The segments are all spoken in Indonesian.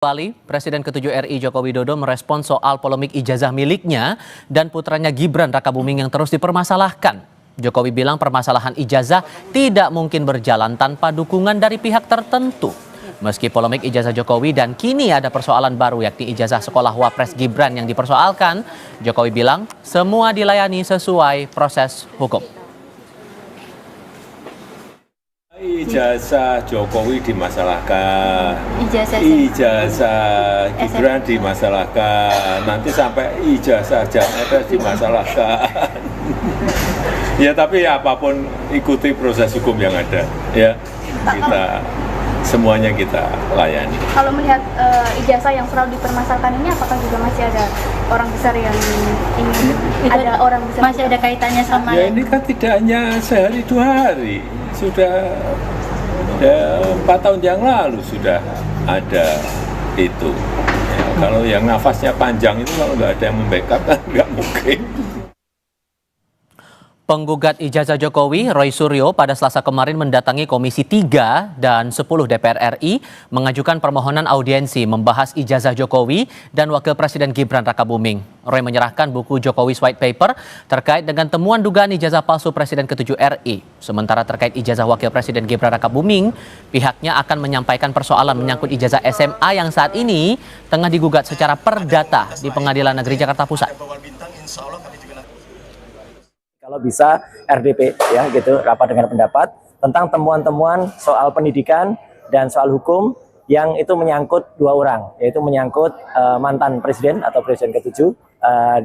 Bali, Presiden ke-7 RI Joko Widodo merespons soal polemik ijazah miliknya dan putranya Gibran Rakabuming yang terus dipermasalahkan. Jokowi bilang permasalahan ijazah tidak mungkin berjalan tanpa dukungan dari pihak tertentu. Meski polemik ijazah Jokowi dan kini ada persoalan baru yakni ijazah sekolah Wapres Gibran yang dipersoalkan, Jokowi bilang semua dilayani sesuai proses hukum. Ijazah Jokowi dimasalahkan, ijazah Gibran dimasalahkan, nanti sampai ijazah Jametes dimasalahkan. Ya tapi apapun ikuti proses hukum yang ada, ya kita semuanya kita layani. Kalau melihat ijazah yang selalu dipermasalahkan ini, apakah juga masih ada orang besar yang ingin ada orang besar masih ada kaitannya sama? Ya ini kan tidak hanya sehari dua hari, sudah 4 tahun yang lalu sudah ada itu. Ya, kalau yang nafasnya panjang itu kalau nggak ada yang membackup kan nggak mungkin. Penggugat ijazah Jokowi, Roy Suryo, pada Selasa kemarin mendatangi Komisi 3 dan 10 DPR RI mengajukan permohonan audiensi membahas ijazah Jokowi dan Wakil Presiden Gibran Rakabuming. Roy menyerahkan buku Jokowi's White Paper terkait dengan temuan dugaan ijazah palsu Presiden ke-7 RI. Sementara terkait ijazah Wakil Presiden Gibran Rakabuming, pihaknya akan menyampaikan persoalan menyangkut ijazah SMA yang saat ini tengah digugat secara perdata di Pengadilan Negeri Jakarta Pusat. Kalau bisa RDP ya gitu, rapat dengar pendapat tentang temuan-temuan soal pendidikan dan soal hukum yang itu menyangkut dua orang, yaitu menyangkut mantan presiden atau presiden ke-7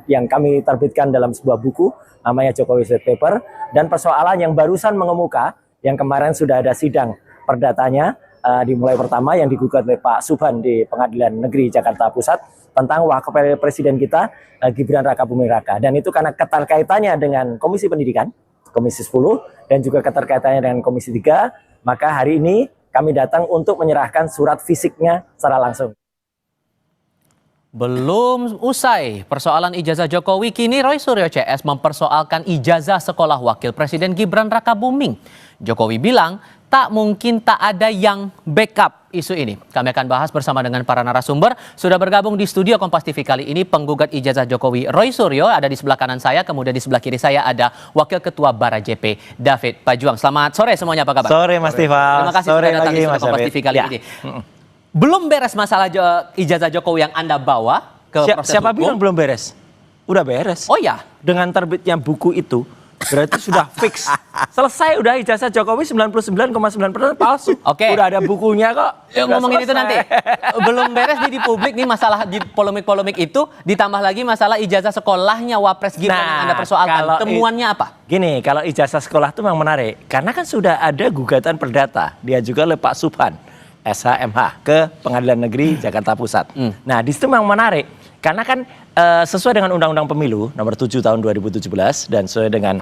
yang kami terbitkan dalam sebuah buku namanya Jokowi's White Paper, dan persoalan yang barusan mengemuka yang kemarin sudah ada sidang perdatanya dimulai pertama yang digugat oleh Pak Subhan di Pengadilan Negeri Jakarta Pusat tentang wakil presiden kita Gibran Rakabuming Raka, dan itu karena keterkaitannya dengan Komisi Pendidikan, Komisi 10 dan juga keterkaitannya dengan Komisi 3, maka hari ini kami datang untuk menyerahkan surat fisiknya secara langsung. Belum usai persoalan ijazah Jokowi, kini Roy Suryo CS mempersoalkan ijazah sekolah Wakil Presiden Gibran Rakabuming. Jokowi bilang tak mungkin tak ada yang backup isu ini. Kami akan bahas bersama dengan para narasumber. Sudah bergabung di studio Kompas TV kali ini penggugat ijazah Jokowi Roy Suryo, ada di sebelah kanan saya, kemudian di sebelah kiri saya ada Wakil Ketua Bara JP David Pajuang. Selamat sore semuanya, apa kabar? Sore Mas Tifal. Terima kasih sudah datang di studio Kompas TV kali ini. Belum beres masalah ijazah Jokowi yang Anda bawa ke proses siapa hukum. bilang belum beres? Udah beres. Oh ya? Dengan terbitnya buku itu berarti sudah fix. Selesai udah ijazah Jokowi 99,9% palsu. Oke. Udah ada bukunya kok. Ngomongin itu nanti. Belum beres di publik nih masalah di polemik-polemik itu, ditambah lagi masalah ijazah sekolahnya Wapres Gibran yang Anda persoalkan. Temuannya apa? Gini, kalau ijazah sekolah itu memang menarik karena kan sudah ada gugatan perdata diajukan oleh Pak Subhan SHMH ke Pengadilan Negeri Jakarta Pusat. Nah, di situ memang menarik karena kan sesuai dengan Undang-Undang Pemilu nomor 7 tahun 2017 dan sesuai dengan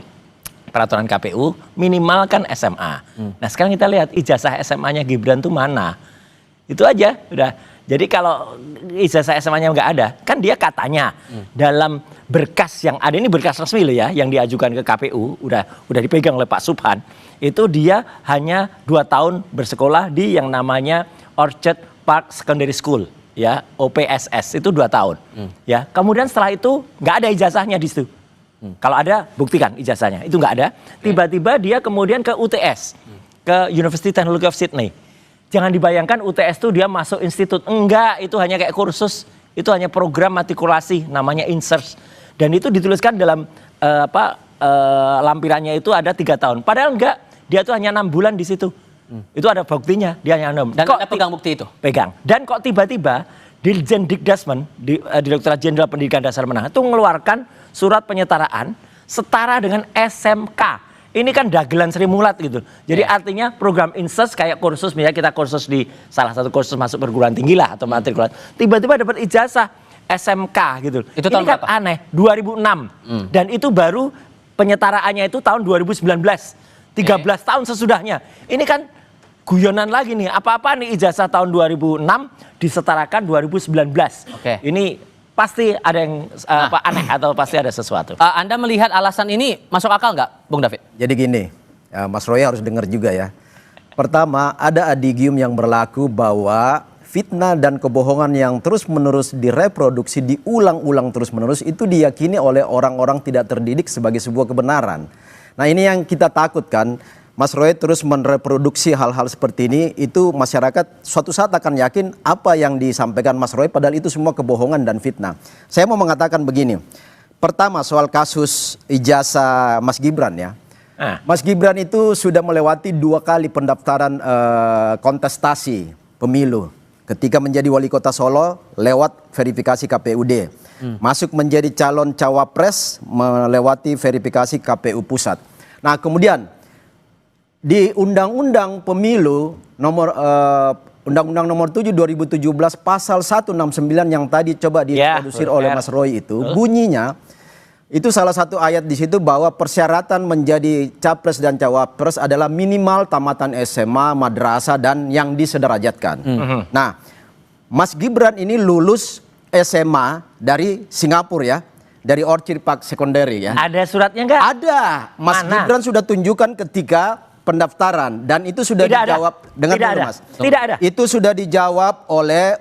peraturan KPU minimal kan SMA. Nah, sekarang kita lihat ijazah SMA-nya Gibran tuh mana. Itu aja udah. Jadi kalau ijazah SMA-nya nggak ada, kan dia katanya dalam berkas yang ada, ini berkas resmi loh ya, yang diajukan ke KPU udah dipegang oleh Pak Subhan. Itu dia hanya 2 tahun bersekolah di yang namanya Orchard Park Secondary School, ya, OPSS, itu 2 tahun. Ya, kemudian setelah itu nggak ada ijazahnya di situ. Kalau ada, buktikan ijazahnya. Itu nggak ada. Tiba-tiba dia kemudian ke UTS, ke University Technology of Sydney. Jangan dibayangkan UTS itu dia masuk institut. Enggak, itu hanya kayak kursus. Itu hanya program matrikulasi, namanya INSERS. Dan itu dituliskan dalam lampirannya itu ada 3 tahun. Padahal enggak, dia tuh hanya 6 bulan di situ. Itu ada buktinya, dia hanya 6. Dan Anda pegang bukti itu? Pegang. Dan kok tiba-tiba Dirjen Dikdasmen, Direktorat Jenderal Pendidikan Dasar Menengah, itu mengeluarkan surat penyetaraan setara dengan SMK. Ini kan dagelan Sri Mulat gitu. Jadi artinya program INSERS kayak kursus, misalnya kita kursus di salah satu kursus masuk perguruan tinggi lah atau matrikulat. Tiba-tiba dapat ijazah SMK gitu. Itu ini tahun kan berapa? Aneh, 2006. Dan itu baru penyetaraannya itu tahun 2019. 13 tahun sesudahnya. Ini kan guyonan lagi nih. Apa-apa nih ijazah tahun 2006 disetarakan 2019. Ini pasti ada yang aneh atau pasti ada sesuatu. Anda melihat alasan ini masuk akal nggak, Bung David? Jadi gini, Mas Roy harus dengar juga ya. Pertama, ada adigium yang berlaku bahwa fitnah dan kebohongan yang terus-menerus direproduksi, diulang-ulang terus-menerus, itu diyakini oleh orang-orang tidak terdidik sebagai sebuah kebenaran. Nah, ini yang kita takutkan. Mas Roy terus mereproduksi hal-hal seperti ini, itu masyarakat suatu saat akan yakin apa yang disampaikan Mas Roy, padahal itu semua kebohongan dan fitnah. Saya mau mengatakan begini. Pertama, soal kasus ijazah Mas Gibran ya. Mas Gibran itu sudah melewati 2 kali pendaftaran kontestasi pemilu. Ketika menjadi wali kota Solo lewat verifikasi KPUD. Masuk menjadi calon cawapres melewati verifikasi KPU pusat. Nah, kemudian di Undang-Undang Pemilu Undang-Undang nomor 7 2017 pasal 169 yang tadi coba diintrodusir oleh Mas Roy itu, bunyinya itu salah satu ayat di situ bahwa persyaratan menjadi capres dan cawapres adalah minimal tamatan SMA, madrasah dan yang disederajatkan. Nah, Mas Gibran ini lulus SMA dari Singapura ya, dari Orchid Park Secondary ya. Ada suratnya enggak? Ada. Mas Gibran sudah tunjukkan ketika pendaftaran dan itu sudah dijawab. Dengar dulu Mas. Tidak ada. Itu sudah dijawab oleh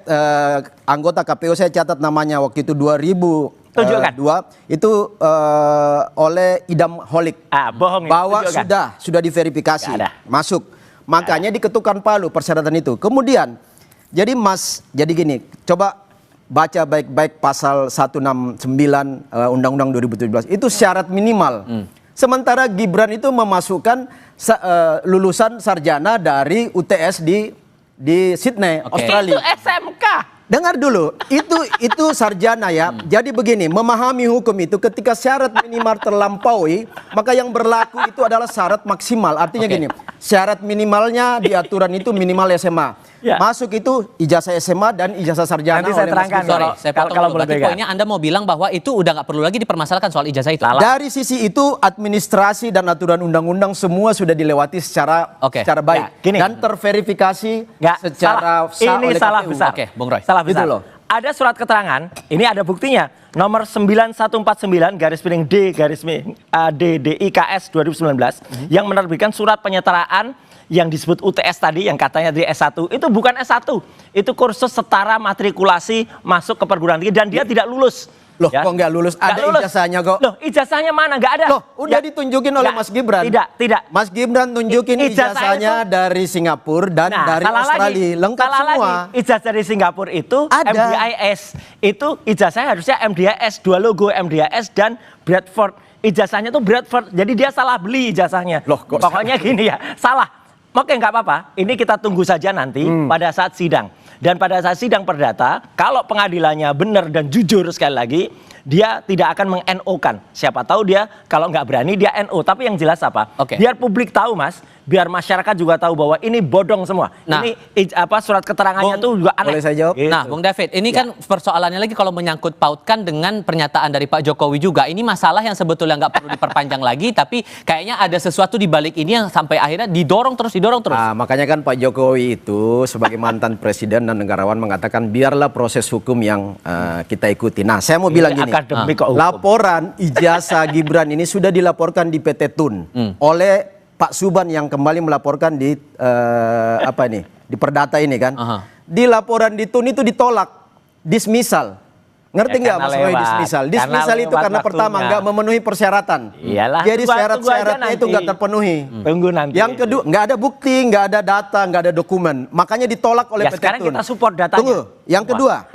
anggota KPU, saya catat namanya waktu itu 2002 itu oleh Idam Holik. Bohong. Bahwa sudah diverifikasi masuk. Makanya diketukkan palu persyaratan itu. Kemudian jadi gini, coba baca baik-baik pasal 169 Undang-Undang 2017 itu syarat minimal. Sementara Gibran itu memasukkan lulusan sarjana dari UTS di Sydney, Australia. Itu SMK. Dengar dulu, itu sarjana ya. Jadi begini, memahami hukum itu ketika syarat minimal terlampaui, maka yang berlaku itu adalah syarat maksimal. Artinya gini, syarat minimalnya di aturan itu minimal SMA. Masuk itu ijazah SMA dan ijazah sarjana. Nanti saya terangkan. Saya potong dulu. Berarti poinnya Anda mau bilang bahwa itu udah nggak perlu lagi dipermasalahkan soal ijazah itu. Dari sisi itu administrasi dan aturan undang-undang semua sudah dilewati secara baik dan terverifikasi secara sah oleh KPU. Salah besar. Bung Roy. Salah besar. Gitu loh. Ada surat keterangan, ini ada buktinya. Nomor 9149 DDIKS 2019 yang menerbitkan surat penyetaraan yang disebut UTS tadi yang katanya dari S1 itu bukan S1, itu kursus setara matrikulasi masuk ke perguruan tinggi dan dia tidak lulus. Loh, kok nggak lulus? Ada ijazahnya kok. Loh, ijazahnya mana? Nggak ada. Loh, udah ditunjukin oleh Mas Gibran. Tidak. Mas Gibran tunjukin ijazahnya dari Singapura dan dari Australia. Lengkap semua. Ijazah dari Singapura itu ada. MDIS. Itu ijazahnya harusnya MDIS, 2 logo MDIS dan Bradford. Ijazahnya tuh Bradford. Jadi dia salah beli ijazahnya. Loh, kok pokoknya gini ya, salah. Oke, nggak apa-apa. Ini kita tunggu saja nanti pada saat sidang. Dan pada saat sidang perdata, kalau pengadilannya benar dan jujur sekali lagi, dia tidak akan meng-NO-kan. Siapa tahu dia kalau nggak berani dia NO. Tapi yang jelas apa? Biar publik tahu Mas, biar masyarakat juga tahu bahwa ini bodong semua. Nah, ini surat keterangannya tuh juga aneh. Boleh saya jawab? Nah, Bung David, ini kan persoalannya lagi kalau menyangkut pautkan dengan pernyataan dari Pak Jokowi juga. Ini masalah yang sebetulnya nggak perlu diperpanjang lagi, tapi kayaknya ada sesuatu di balik ini yang sampai akhirnya didorong terus. Nah, makanya kan Pak Jokowi itu sebagai mantan presiden dan negarawan mengatakan biarlah proses hukum yang kita ikuti. Nah, saya mau bilang gini, laporan ijazah Gibran ini sudah dilaporkan di PT Tun oleh Pak Suban yang kembali melaporkan di di Perdata ini kan. Di laporan di Tun itu ditolak, dismisal. Ngerti nggak Mas Roy dismisal? Dismisal itu karena pertama nggak memenuhi persyaratan. Iyalah. Jadi syarat-syaratnya itu nggak terpenuhi. Tunggu nanti. Yang kedua nggak ada bukti, nggak ada data, nggak ada dokumen. Makanya ditolak oleh PT Tun. Sekarang kita support datanya. Tunggu. Yang kedua.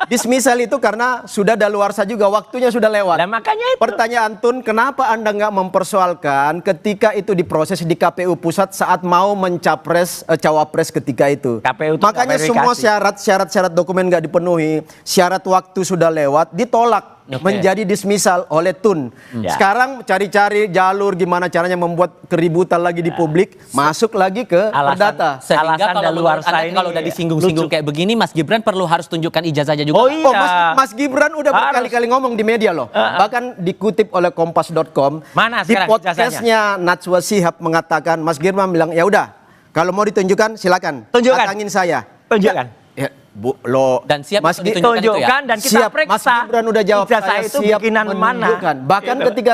Dismisal itu karena sudah daluarsa juga, waktunya sudah lewat. Nah, makanya itu. Pertanyaan Tun, kenapa Anda nggak mempersoalkan ketika itu diproses di KPU pusat saat mau mencapres cawapres ketika itu? KPU itu makanya semua syarat dokumen nggak dipenuhi, syarat waktu sudah lewat, ditolak. Menjadi dismisal oleh Tun. Sekarang cari-cari jalur gimana caranya membuat keributan lagi di publik, masuk lagi ke Perdata. Sehingga kalau udah disinggung-singgung kayak begini, Mas Gibran harus tunjukkan ijazahnya juga. Oh iya. Mas Gibran udah berkali-kali ngomong di media loh. Bahkan dikutip oleh Kompas.com. Mana di sekarang podcastnya Najwa Shihab mengatakan, Mas Gibran bilang, ya udah, kalau mau ditunjukkan silakan. Datangin saya. Tunjukkan. Dan siap Mas ditunjukkan itu ya? Dan kita periksa. Mas Gibran udah jawab, saya itu siap bikinan menunjukkan. mana. Bahkan ketika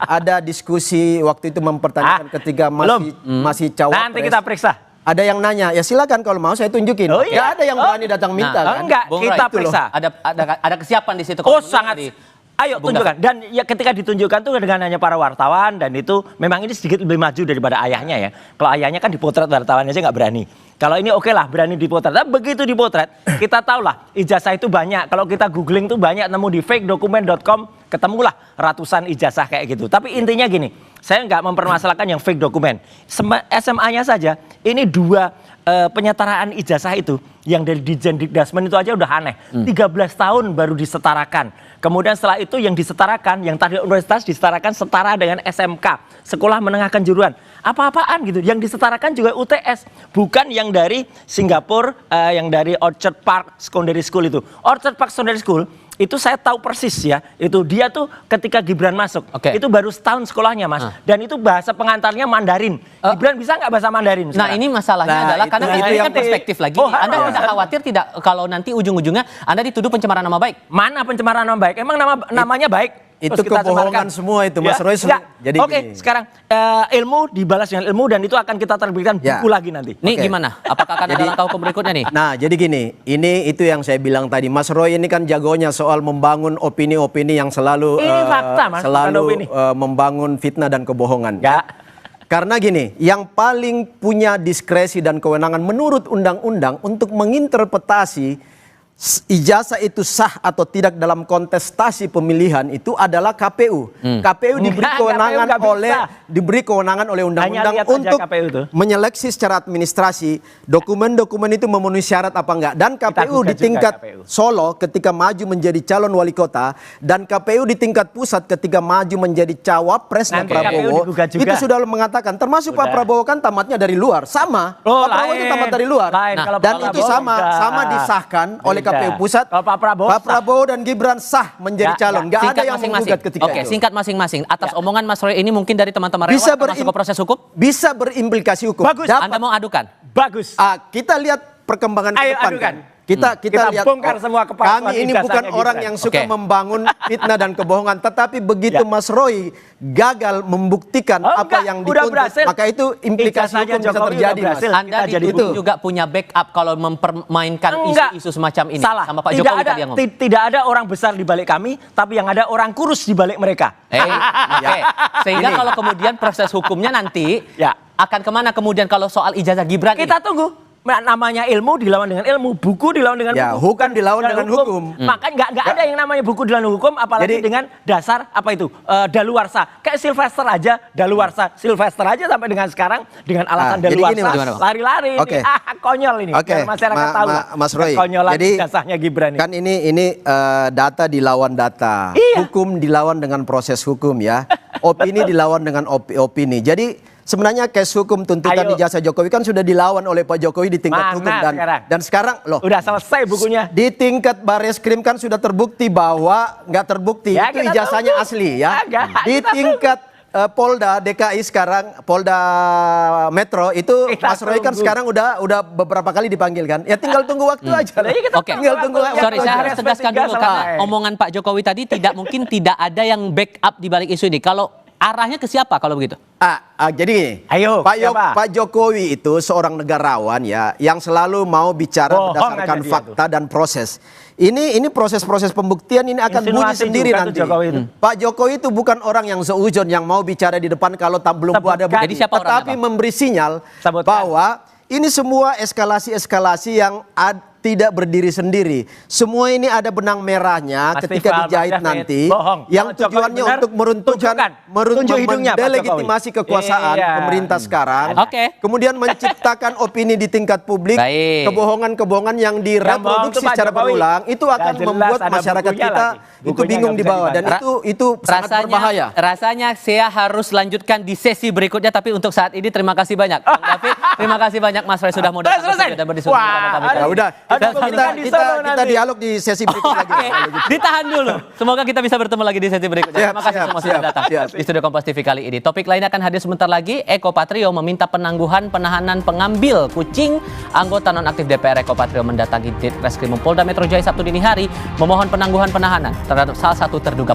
ada diskusi waktu itu mempertanyakan ketika masih cawapres. Nanti kita periksa. Ada yang nanya, ya silakan kalau mau saya tunjukin. Oh, iya. Nggak ada yang berani datang minta kan. Enggak, Bung kita Roy, periksa. Ada kesiapan di situ. Oh Kalau sangat. di- Ayo Bung tunjukkan. Dan ya ketika ditunjukkan tuh dengan hanya para wartawan dan itu memang ini sedikit lebih maju daripada ayahnya ya. Kalau ayahnya kan dipotret wartawan aja nggak berani. Kalau ini oke lah berani dipotret. Tapi begitu dipotret kita tahu lah ijazah itu banyak. Kalau kita googling tuh banyak nemu di fakedocument.com ketemulah ratusan ijazah kayak gitu. Tapi intinya gini, saya nggak mempermasalahkan yang fake dokumen. SMA-nya saja ini 2 penyetaraan ijazah itu yang dari Ditjen Dikdasmen itu aja udah aneh. 13 tahun baru disetarakan. Kemudian setelah itu yang disetarakan, yang tadi universitas disetarakan setara dengan SMK, Sekolah Menengah Kejuruan. Apa-apaan gitu. Yang disetarakan juga UTS, bukan yang dari Singapura, yang dari Orchard Park Secondary School itu. Orchard Park Secondary School itu saya tahu persis ya, itu dia tuh ketika Gibran masuk, Oke. itu baru setahun sekolahnya Mas, dan itu bahasa pengantarnya Mandarin. Gibran bisa nggak bahasa Mandarin? Nah ini masalahnya Nah, adalah itu- karena itu ini yang kan perspektif lagi. Oh, Anda iya. tidak khawatir tidak kalau nanti ujung-ujungnya Anda dituduh pencemaran nama baik? Mana pencemaran nama baik? Emang namanya baik? Itu Terus kita kebohongan sebarkan. semua itu, Mas Roy. Enggak. Jadi Oke, gini. sekarang ilmu dibalas dengan ilmu dan itu akan kita terbitkan Ya. buku lagi nanti. Nih Oke. gimana? Apakah akan ada langkah hukum berikutnya nih? Nah, jadi gini, ini itu yang saya bilang tadi. Mas Roy ini kan jagonya soal membangun opini-opini yang selalu Ini fakta, Mas, bukan selalu opini. membangun fitnah dan kebohongan. Enggak. Karena gini, yang paling punya diskresi dan kewenangan menurut undang-undang untuk menginterpretasi ijazah itu sah atau tidak dalam kontestasi pemilihan itu adalah KPU. KPU diberi Enggak, kewenangan KPU nggak bisa. diberi kewenangan oleh undang-undang lihat aja untuk KPU itu. menyeleksi secara administrasi dokumen-dokumen itu memenuhi syarat apa enggak. Dan KPU gugat di tingkat juga KPU. Solo ketika maju menjadi calon wali kota dan KPU di tingkat pusat ketika maju menjadi cawapresnya Nanti KPU Prabowo digugat juga. itu sudah mengatakan termasuk Pak Udah. Prabowo kan tamatnya dari luar sama Oh, Pak Prabowo itu lain. tamat dari luar. Lain. Kalau Dan Pak itu Prabowo sama enggak. disahkan oleh Beda. KPU pusat. Kalau Pak Prabowo sah. dan Gibran sah menjadi Ya, calon. ya. Nggak ada Singkat yang masing-masing. menggugat ketika Oke, itu. singkat masing-masing. Atas omongan Mas Roy ini mungkin dari teman-teman Bisa relawan masuk ke proses hukum? bisa berimplikasi hukum. Bagus. Dapat- Anda mau adukan? Bagus. Kita lihat perkembangan ke Ayo, depan adukan. kan. Kita Kita lihat bongkar semua kepalsuan kami ini ijazahnya bukan Gibran. orang yang suka Oke. membangun fitnah dan kebohongan, tetapi begitu Ya. Mas Roy gagal membuktikan Oh, apa enggak, yang udah dituntut, berhasil. maka itu implikasi Ijazahnya hukum bisa Jokowi terjadi, udah Mas. berhasil. Anda Kita jadi dituduh bukti. juga punya backup kalau mempermainkan Enggak. isu-isu semacam ini. Salah. Sama Pak Tidak Jokowi ada, tadi yang ngomong. tidak ada orang besar di balik kami, tapi yang ada orang kurus di balik mereka. Oke. Sehingga kalau kemudian proses hukumnya nanti Ya. akan kemana kemudian kalau soal ijazah Gibran ini? Kita tunggu. Namanya ilmu dilawan dengan ilmu, buku dilawan dengan Ya, buku. hukum dilawan dengan hukum. Makanya nggak ada yang namanya buku dilawan hukum, apalagi Jadi- dengan dasar apa itu daluarsa. Kayak Sylvester aja, daluarsa. Sylvester aja sampai dengan sekarang dengan alasan jadi gini, daluarsa, Mas. lari-lari. Oke. Ini. Konyol ini. Oke, Biar masyarakat tahu. Mas Roy. Konyolan Jadi ijazahnya Gibran ini. kan ini data dilawan data, Iya. hukum dilawan dengan proses hukum ya, opini dilawan dengan opini. Jadi sebenarnya case hukum tuntutan Ayo. ijazah Jokowi kan sudah dilawan oleh Pak Jokowi di tingkat Mana hukum sekarang? dan sekarang loh Udah selesai bukunya. di tingkat Bareskrim kan sudah terbukti bahwa nggak terbukti Ya, itu kita ijazahnya tunggu. asli ya. Agak, Di kita tingkat Polda DKI sekarang, Polda Metro itu Kita Mas Roy kan tunggu. sekarang udah beberapa kali dipanggil kan. Ya tinggal tunggu waktu aja. Nah, iya, kita Oke. Tinggal tunggu waktu Sorry, saya aja. harus tegaskan dulu karena omongan Pak Jokowi tadi mungkin tidak ada yang backup di balik isu ini. Kalau arahnya ke siapa kalau begitu? Jadi Ayo, siapa? Pak Jokowi itu seorang negarawan ya yang selalu mau bicara Bohong berdasarkan aja dia fakta dan proses. Ini proses-proses pembuktian ini akan bunyi Insinuasi sendiri juga tuh nanti. Jokowi itu. Pak Jokowi itu bukan orang yang seujon yang mau bicara di depan kalau belum Sebutkan. ada bukti. Jadi siapa orangnya, Tetapi Pak? memberi sinyal Sebutkan. bahwa ini semua eskalasi-eskalasi yang tidak berdiri sendiri. Semua ini ada benang merahnya Mas ketika Tifal, dijahit Mas David, nanti bohong. yang Kalau Jokowi tujuannya benar, untuk meruntuhkan tunjukkan. Tunjuk hidungnya, Pak mendelegitimasi Jokowi. kekuasaan Iya. pemerintah sekarang. Oke. Kemudian menciptakan opini di tingkat publik, Baik. kebohongan-kebohongan yang bohong direproduksi tuh Pak secara Jokowi. berulang itu Nggak akan jelas, membuat ada masyarakat bukunya kita lagi. itu Bukunya bingung nggak di bawah bisa dan itu sangat berbahaya. Rasanya saya harus lanjutkan di sesi berikutnya, tapi untuk saat ini terima kasih banyak Bang David, terima kasih banyak Mas Roy sudah mau datang ke Selesai. studio dan berdiskusi Wah, bersama kami. Ya udah, Ada kita pemilihan di kita, Solo kita nanti. dialog di sesi berikutnya lagi. Oke, ditahan dulu. Semoga kita bisa bertemu lagi di sesi berikutnya. Siap, Terima kasih siap, semua sudah siap, datang siap. di Studio Kompas TV kali ini. Topik lainnya akan hadir sebentar lagi. Eko Patrio meminta penangguhan penahanan pengambil kucing. Anggota nonaktif DPR Eko Patrio mendatangi Ditreskrimum Polda Metro Jaya Sabtu dini hari memohon penangguhan penahanan terhadap salah satu terduga